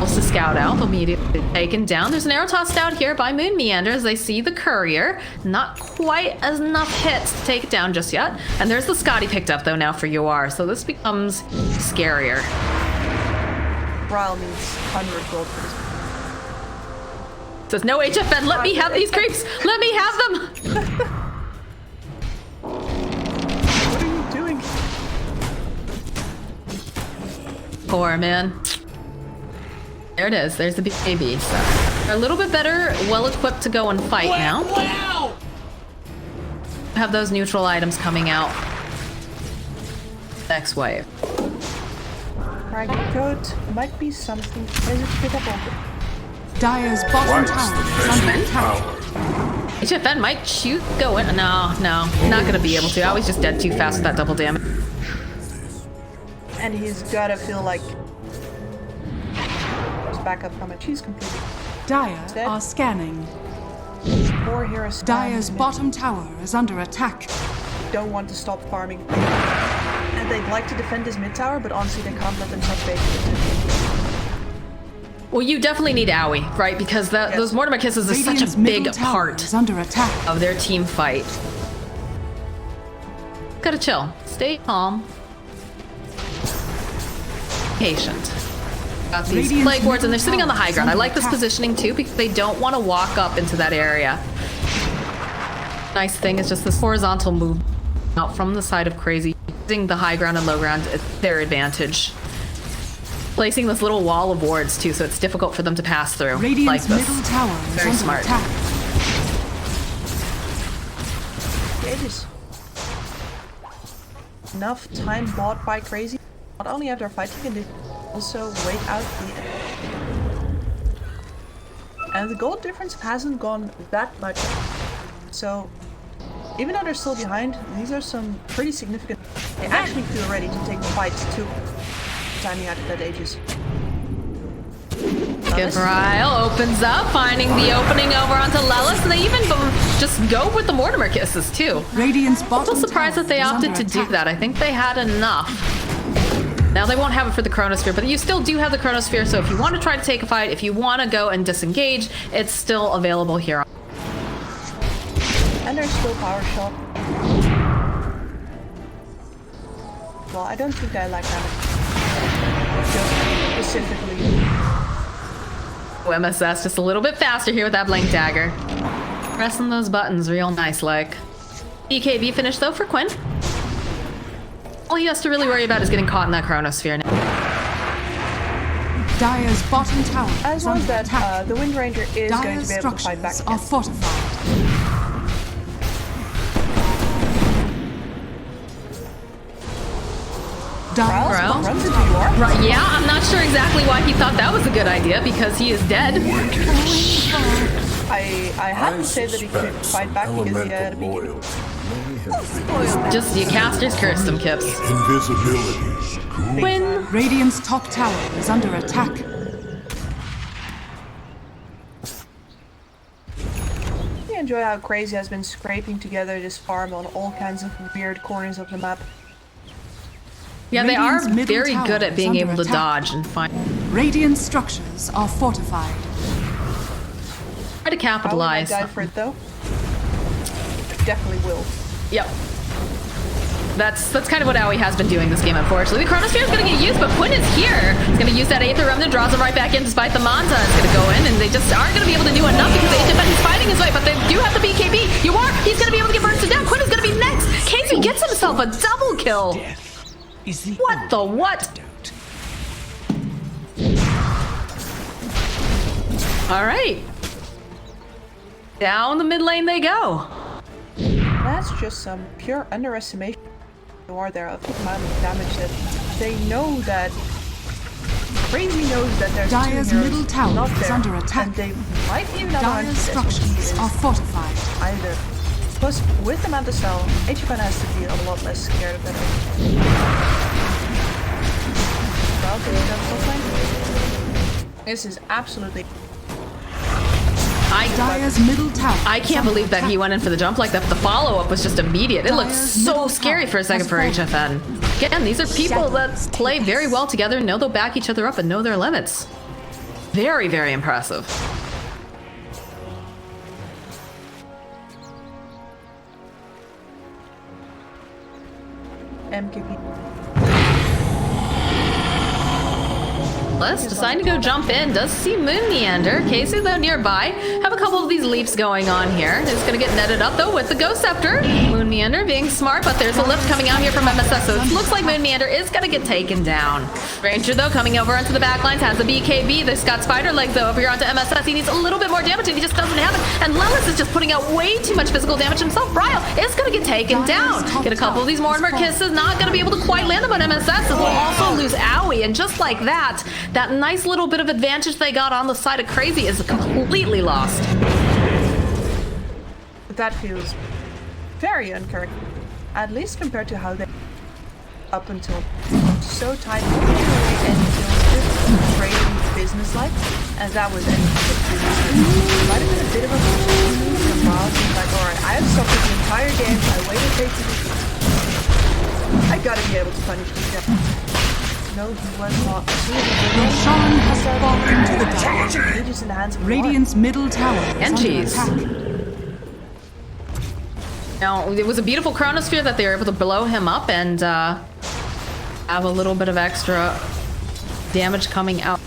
[SPEAKER 7] To scout out, they'll immediately be taken down. There's an arrow tossed out here by MoonMeander as they see the courier. Not quite as enough hits to take it down just yet. And there's the Scotty picked up though now for YawaR, so this becomes scarier.
[SPEAKER 2] Ryle needs 100 gold for this.
[SPEAKER 7] Says no HFN, let me have these creeps! Let me have them!
[SPEAKER 2] What are you doing?
[SPEAKER 7] Poor man. There it is, there's the baby. So they're a little bit better, well equipped to go and fight now. have those neutral items coming out next wave.
[SPEAKER 2] Frag coat might be something crazy to pick up on.
[SPEAKER 1] Dire's bottom
[SPEAKER 3] Twice
[SPEAKER 1] tower
[SPEAKER 3] the
[SPEAKER 1] is under
[SPEAKER 3] measuring
[SPEAKER 1] attack.
[SPEAKER 3] power.
[SPEAKER 7] HFN might shoot, go in. No, not gonna be able to. I was just dead too fast with that double damage.
[SPEAKER 2] And he's gotta feel like his backup coming. She's completely
[SPEAKER 1] Dire
[SPEAKER 2] dead.
[SPEAKER 1] are scanning.
[SPEAKER 2] Poor heroes.
[SPEAKER 1] Dire's bottom tower is under attack.
[SPEAKER 2] Don't want to stop farming. And they'd like to defend his mid tower, but honestly they can't let themselves bait into it.
[SPEAKER 7] Well, you definitely need Owie, right? Because those Mortimer kisses is such
[SPEAKER 1] Radiant's
[SPEAKER 7] a big
[SPEAKER 1] middle tower
[SPEAKER 7] part
[SPEAKER 1] is under attack.
[SPEAKER 7] of their team fight. Gotta chill. Stay calm. Patient. Got these
[SPEAKER 1] Radiant's
[SPEAKER 7] plague wards, and they're
[SPEAKER 1] middle
[SPEAKER 7] sitting on the
[SPEAKER 1] tower
[SPEAKER 7] high
[SPEAKER 1] is
[SPEAKER 7] ground. I
[SPEAKER 1] under
[SPEAKER 7] like this
[SPEAKER 1] attack.
[SPEAKER 7] positioning too because they don't want to walk up into that area. Nice thing is just this horizontal move out from the side of KheZu. Using the high ground and low ground at their advantage. Placing this little wall of wards too, so it's difficult for them to pass through.
[SPEAKER 1] Radiant's
[SPEAKER 7] like this.
[SPEAKER 1] middle tower is
[SPEAKER 7] Very
[SPEAKER 1] under
[SPEAKER 7] smart.
[SPEAKER 1] attack.
[SPEAKER 2] Ages. Enough time bought by KheZu. Not only after fighting, and they also wait out the end. And the gold difference hasn't gone that much. So, even though they're still behind, these are some pretty significant. They actually feel ready to take the fight too. Timing out of that Aegis.
[SPEAKER 7] Cr4zy opens up, finding the opening over onto Lelis, and they even just go with the Mortimer kisses too.
[SPEAKER 1] Radiant's
[SPEAKER 7] I'm
[SPEAKER 1] bottom
[SPEAKER 7] still surprised
[SPEAKER 1] tower
[SPEAKER 7] that they
[SPEAKER 1] is
[SPEAKER 7] opted
[SPEAKER 1] under
[SPEAKER 7] to do
[SPEAKER 1] attack.
[SPEAKER 7] that. I think they had enough. Now they won't have it for the Chronosphere, but you still do have the Chronosphere, so if you want to try to take a fight, if you want to go and disengage, it's still available here.
[SPEAKER 2] And there's still power shot. Well, I don't think I like damage. Just specifically.
[SPEAKER 7] MSS just a little bit faster here with that Blink Dagger. Pressing those buttons real nice like. BKB finish though for Quinn. All he has to really worry about is getting caught in that Chronosphere now.
[SPEAKER 1] Dire's bottom tower
[SPEAKER 2] As
[SPEAKER 1] is
[SPEAKER 2] long as
[SPEAKER 1] under
[SPEAKER 2] that
[SPEAKER 1] attack.
[SPEAKER 2] the Wind Ranger is going
[SPEAKER 1] Dire's
[SPEAKER 2] to be able to fight back
[SPEAKER 1] structures are
[SPEAKER 2] again.
[SPEAKER 1] fortified. Dire's
[SPEAKER 7] Bro.
[SPEAKER 1] bottom
[SPEAKER 2] Runs into
[SPEAKER 1] tower.
[SPEAKER 2] YawaR.
[SPEAKER 7] Right, yeah, I'm not sure exactly why he thought that was a good idea because he is dead.
[SPEAKER 2] I have to say that he could fight back because he had a big
[SPEAKER 3] Loyalty may have been
[SPEAKER 7] Just you casters curse them, Kips.
[SPEAKER 3] invisibility.
[SPEAKER 7] Quinn.
[SPEAKER 1] Radiant's top tower is under attack.
[SPEAKER 2] I enjoy how KheZu has been scraping together this farm on all kinds of weird corners of the map.
[SPEAKER 7] Yeah, they are
[SPEAKER 1] Radiant's middle
[SPEAKER 7] very
[SPEAKER 1] tower
[SPEAKER 7] good at
[SPEAKER 1] is
[SPEAKER 7] being
[SPEAKER 1] under
[SPEAKER 7] able to
[SPEAKER 1] attack.
[SPEAKER 7] dodge and find.
[SPEAKER 1] Radiant structures are fortified.
[SPEAKER 7] Try to capitalize.
[SPEAKER 2] I would die for it though. Definitely will.
[SPEAKER 7] Yep. That's kind of what Owie has been doing this game, unfortunately. The Chronosphere is going to get used, but Quinn is here. He's going to use that Aether Remnant, draws him right back in despite the Manta. It's going to go in, and they just aren't going to be able to do enough because HFN is fighting his way, but they do have the BKB. YawaR, he's going to be able to get burned to death. Quinn is going to be next. KheZu gets himself a double kill. What the what? All right. Down the mid lane they go.
[SPEAKER 2] That's just some pure underestimation YawaR there of the amount of damage that they know that KheZu knows that there's
[SPEAKER 1] Dire's
[SPEAKER 2] two heroes
[SPEAKER 1] middle tower
[SPEAKER 2] not
[SPEAKER 1] is
[SPEAKER 2] there,
[SPEAKER 1] under attack.
[SPEAKER 2] and they might even have
[SPEAKER 1] Dire's structures are fortified.
[SPEAKER 2] either. Plus, with the Manta Cell, HFN has to be a lot less scared of that. Well, do you have Offlaner? This is absolutely.
[SPEAKER 1] Dire's middle tower.
[SPEAKER 7] I can't believe that he went in for the jump like that. The follow-up was just immediate. It looked
[SPEAKER 1] Dire's
[SPEAKER 7] so
[SPEAKER 1] middle
[SPEAKER 7] scary
[SPEAKER 1] tower
[SPEAKER 7] for a second for
[SPEAKER 1] has fallen.
[SPEAKER 7] HFN. Again, these are people that play very well together, know they'll back each other up, and know their limits. Very, very impressive.
[SPEAKER 2] MKP.
[SPEAKER 7] Lelis deciding to go jump in. Does see MoonMeander. KheZu though nearby. Have a couple of these leaps going on here. It's gonna get netted up though with the Ghost Scepter. MoonMeander being smart, but there's a lift coming out here from MSS, so it looks like MoonMeander is gonna get taken down. Ranger though coming over onto the back lines, has the BKB. This got Spider Legs though over here onto MSS. He needs a little bit more damage and he just doesn't have it. And Lelis is just putting out way too much physical damage himself. Bryle is gonna get taken down. Get a couple of these Mortimer kisses, not gonna be able to quite land them on MSS, as we'll also lose Owie. And just like that, that nice little bit of advantage they got on the side of Cr4zy is completely lost.
[SPEAKER 2] That feels very uncorrect, at least compared to how they up until so tight and until trading business-like, as that was anything but business. Might have been a bit of a move from Miles. He's like, alright, I have suffered the entire game, I waited patiently. I gotta be able to punish these guys. No, he was not.
[SPEAKER 1] Sean has fallen to the ground.
[SPEAKER 2] Ages in the hands of
[SPEAKER 1] Radiant's middle tower is
[SPEAKER 7] And
[SPEAKER 1] under
[SPEAKER 7] cheese.
[SPEAKER 1] attack.
[SPEAKER 7] Now, it was a beautiful Chronosphere that they were able to blow him up and have a little bit of extra damage coming out.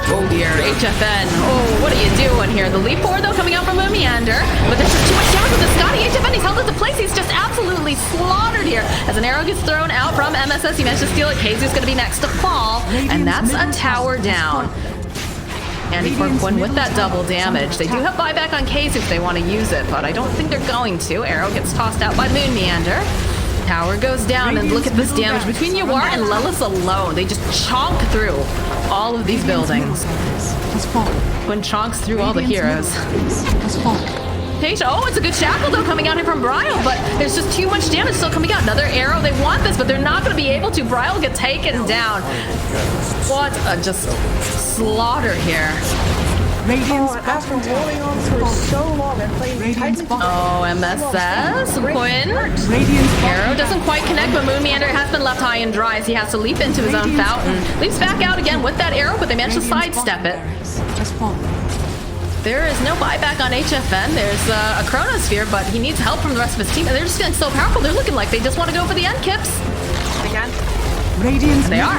[SPEAKER 7] Oh dear, HFN. Oh, what are you doing here? The leap forward though coming out from MoonMeander, but there's just too much damage with the Scotty. HFN, he's held into place. He's just absolutely slaughtered here. As an arrow gets thrown out from MSS, he managed to steal it. KheZu's gonna be next to fall, and that's a tower down. And for Quinn with that double damage. They do have buyback on KheZu if they want to use it, but I don't think they're going to. Arrow gets tossed out by MoonMeander. Tower goes down, and look at this damage between YawaR and Lelis alone. They just chonk through all of these buildings. Quinn chonks through all the heroes. Oh, it's a good shackle though coming out here from Bryle, but there's just too much damage still coming out. Another arrow. They want this, but they're not going to be able to. Bryle get taken down. What a just slaughter here.
[SPEAKER 2] After holding on for so long and playing tightly.
[SPEAKER 7] Oh, MSS, Quinn. Arrow doesn't quite connect, but MoonMeander has been left high and dry as he has to leap into his own fountain. Leaps back out again with that arrow, but they manage to sidestep it. There is no buyback on HFN. There's a Chronosphere, but he needs help from the rest of his team. And they're just feeling so powerful. They're looking like they just want to go for the end kips.
[SPEAKER 2] Again.
[SPEAKER 1] Radiant's
[SPEAKER 7] They are.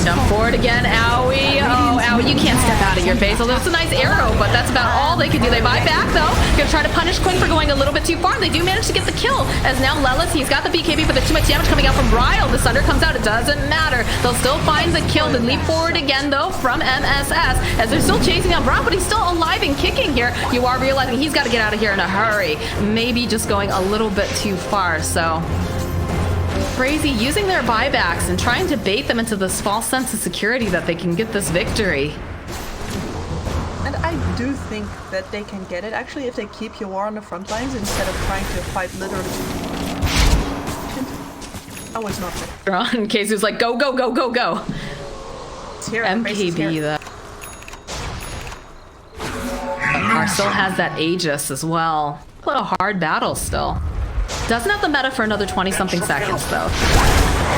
[SPEAKER 7] Jump forward again, Owie. Oh, Owie, you can't step out of your face. Although it's a nice arrow, but that's about all they can do. They buy back, though. Gonna try to punish Quinn for going a little bit too far. They do manage to get the kill, as now Lelis, he's got the BKB, but there's too much damage coming out from Bryle. The Thunder comes out. It doesn't matter. They'll still find the kill. They leap forward again, though, from MSS, as they're still chasing down Bryle, but he's still alive and kicking here. You are realizing he's got to get out of here in a hurry. Maybe just going a little bit too far, so... Cr4zy using their buybacks and trying to bait them into this false sense of security that they can get this victory.
[SPEAKER 2] And I do think that they can get it, actually, if they keep YawaR on the front lines instead of trying to fight literally. Oh, it's not there.
[SPEAKER 7] And KheZu's like, go, go, go, go, go.
[SPEAKER 2] It's here.
[SPEAKER 7] MKB, though. YawaR still has that Aegis as well. A little hard battle still. Doesn't have the meta for another 20-something seconds, though.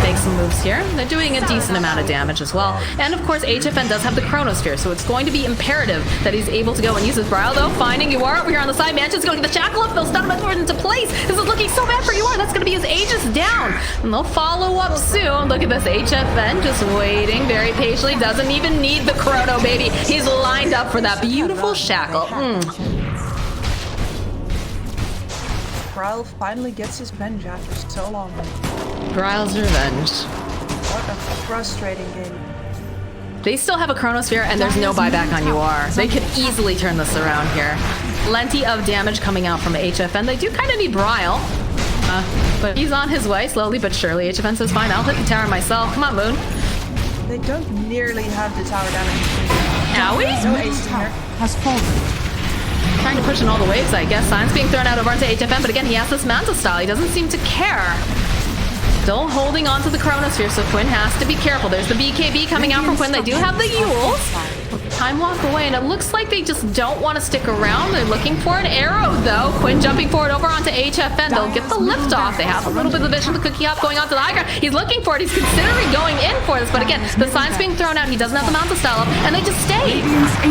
[SPEAKER 7] Make some moves here. They're doing a decent amount of damage as well. And, of course, HFN does have the Chronosphere, so it's going to be imperative that he's able to go and use his Bryle, though. Finding YawaR over here on the side. Mansion's going to get the shackle up. They'll stun him into place. This is looking so bad for YawaR. That's going to be his Aegis down. And they'll follow up soon. Look at this HFN just waiting very patiently. Doesn't even need the Chrono, baby. He's lined up for that beautiful shackle.
[SPEAKER 2] Bryle finally gets his revenge after so long.
[SPEAKER 7] Bryle's revenge.
[SPEAKER 2] What a frustrating game.
[SPEAKER 7] They still have a Chronosphere, and there's no buyback on YawaR. They could easily turn this around here. Plenty of damage coming out from HFN. They do kind of need Bryle, but he's on his way, slowly but surely. HFN says, fine, I'll hit the tower myself. Come on, Moon.
[SPEAKER 2] They don't nearly have the tower damage.
[SPEAKER 7] Owie?
[SPEAKER 2] No ace in here.
[SPEAKER 1] has fallen.
[SPEAKER 7] Trying to push in all the waves, I guess. Signs being thrown out over onto HFN, but again, he has this Manta style. He doesn't seem to care. Still holding on to the Chronosphere, so Quinn has to be careful. There's the BKB coming out from Quinn. They do have the Yules. time walk away, and it looks like they just don't want to stick around. They're looking for an arrow, though. Quinn jumping forward over onto HFN. They'll get the lift off. They have a little bit of vision. The cookie hop going onto the high ground. He's looking for it. He's considering going in for this, but again, the sign's being thrown out. He doesn't have the mount to style up, and they just stay.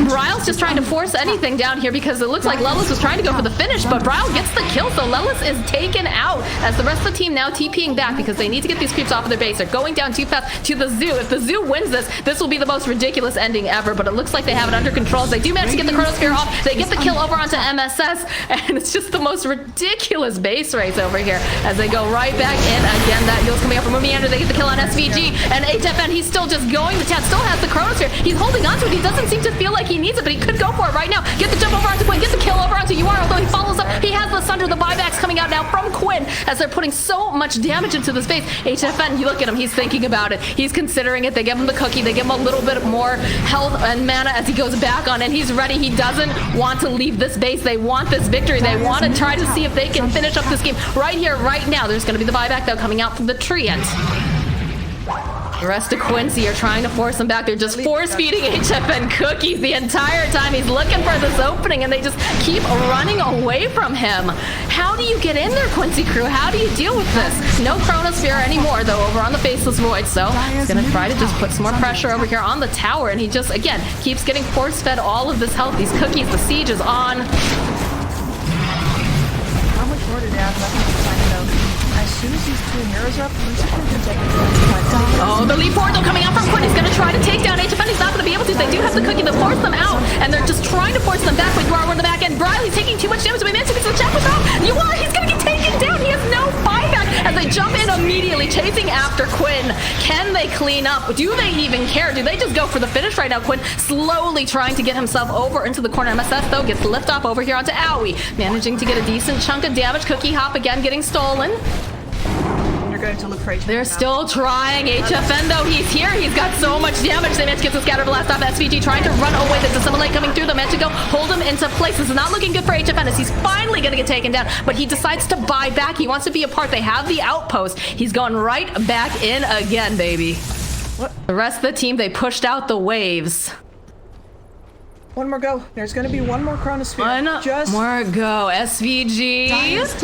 [SPEAKER 7] Bryle's just trying to force anything down here because it looks like Lelis was trying to go for the finish, but Bryle gets the kill, so Lelis is taken out as the rest of the team now TPing back because they need to get these creeps off of their base. They're going down too fast to the zoo. If the zoo wins this will be the most ridiculous ending ever, but it looks like they have it under control. They do manage to get the Chronosphere off. They get the kill over onto MSS, and it's just the most ridiculous base race over here as they go right back in again. That heal's coming up from MoonMeander. They get the kill on SVG, and HFN, he's still just going. The Tat still has the Chronosphere. He's holding onto it. He doesn't seem to feel like he needs it, but he could go for it right now. Get the jump over onto Quinn. Get the kill over onto YawaR, although he follows up. He has the Sunder. The buybacks coming out now from Quinn as they're putting so much damage into this base. HFN, you look at him. He's thinking about it. He's considering it. They give him the cookie. They give him a little bit more health and mana as he goes back on, and he's ready. He doesn't want to leave this base. They want this victory. They want to try to see if they can finish up this game right here, right now. There's going to be the buyback, though, coming out from the tree end. The rest of Quincy are trying to force him back. They're just force-feeding HFN cookies the entire time. He's looking for this opening, and they just keep running away from him. How do you get in there, Quincy crew? How do you deal with this? No Chronosphere anymore, though, over on the Faceless Void, so he's going to try to just put some more pressure over here on the tower, and he just, again, keeps getting force-fed all of this health. These cookies, the siege is on.
[SPEAKER 2] How much more do they have left in the fight, though? As soon as these two heroes are up, Lucifer can take it.
[SPEAKER 7] Oh, the leap forward, though, coming out from Quinn. He's going to try to take down HFN. He's not going to be able to. They do have the cookie to force them out, and they're just trying to force them back with YawaR in the back end. Brile, he's taking too much damage. We managed to get to the chapel though. YawaR, he's going to get taken down. He has no buyback as they jump in immediately, chasing after Quinn. Can they clean up? Do they even care? Do they just go for the finish right now? Quinn slowly trying to get himself over into the corner. MSS, though, gets the lift off over here onto Owie, managing to get a decent chunk of damage. Cookie hop again getting stolen.
[SPEAKER 2] Going to look for HFN.
[SPEAKER 7] They're still trying. HFN, though, he's here. He's got so much damage. They managed to get the scatter blast off. SVG trying to run away. There's a Assimilate coming through. They managed to go hold him into place. This is not looking good for HFN as he's finally going to get taken down, but he decides to buy back. He wants to be a part. They have the outpost. He's going right back in again, baby.
[SPEAKER 2] What?
[SPEAKER 7] The rest of the team, they pushed out the waves.
[SPEAKER 2] One more go. There's going to be one more Chronosphere.
[SPEAKER 7] One
[SPEAKER 2] Just
[SPEAKER 7] more go. SVG.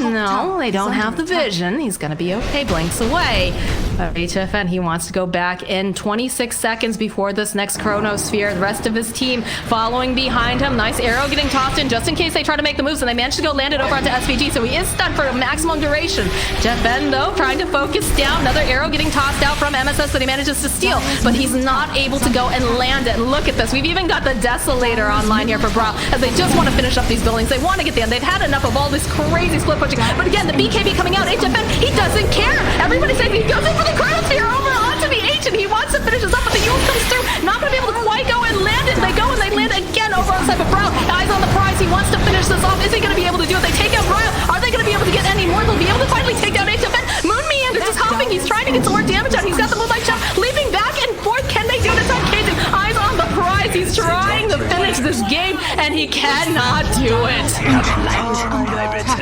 [SPEAKER 7] No, they don't have the vision. He's going to be okay. Blinks away. But HFN, he wants to go back in 26 seconds before this next Chronosphere. The rest of his team following behind him. Nice arrow getting tossed in just in case they try to make the moves, and they managed to go land it over onto SVG, so he is stunned for a maximum duration. HFN, though, trying to focus down. Another arrow getting tossed out from MSS that he manages to steal, but he's not able to go and land it. And look at this. We've even got the Desolator online here for Bryle as they just want to finish up these buildings. They want to get the end. They've had enough of all this crazy split pushing. But again, the BKB coming out. HFN, he doesn't care. Everybody's saying he goes in for the Chronosphere over onto the H, and he wants to finish this up, but the Yule comes through. Not going to be able to quite go and land it. They go and they land again over on the side of Bryle. Eyes on the prize. He wants to finish this off. Is he going to be able to do it? They take out Bryle. Are they going to be able to get any more? They'll be able to finally take down HFN. MoonMeander just hopping. He's trying to get some more damage out. He's got the Moonlight Shot leaping back and forth. Can they do this on KheZu? Eyes on the prize. He's trying to finish this game, and he cannot do it.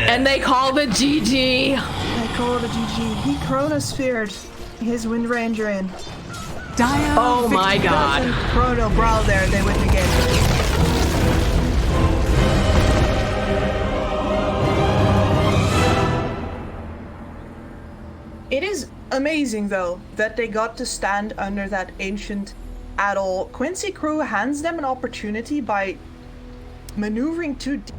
[SPEAKER 7] And they call the GG.
[SPEAKER 2] They call the GG. He Chronosphered his Wind Ranger in.
[SPEAKER 7] Oh my god.
[SPEAKER 2] Chrono Bryle there, they win the game. It is amazing, though, that they got to stand under that ancient at all. Quincy crew hands them an opportunity by maneuvering too deep